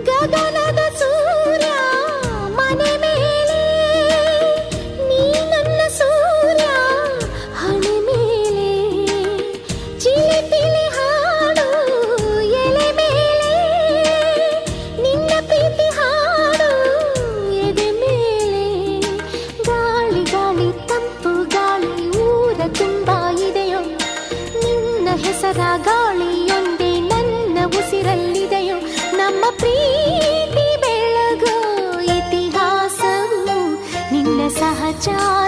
ಗಗನದ ಸೂರ್ಯ ಮನೆ ಮೇಲೆ, ನೀ ನನ್ನ ಸೂರ್ಯ ಹಣೆ ಮೇಲೆ. ಚಿಲಿಪಿಲಿ ಹಾಡು ಎಲೆ ಮೇಲೆ, ನಿನ್ನ ಪ್ರೀತಿ ಹಾಡು ಎದೆ ಮೇಲೆ. ಗಾಳಿ ಗಾಳಿ ತಂಪು ಗಾಳಿ ಊರ ತುಂಬ ಇದೆಯೋ, ನಿನ್ನ ಹೆಸರ ಗಾಳಿಯೊಂದೇ ನನ್ನ ಉಸಿರಲ್ಲಿದೆಯೋ. ನಮ್ಮ ಪ್ರೀತಿ ಬೆಳಗೋ ಇತಿಹಾಸವು ನಿನ್ನ ಸಹಚಾರ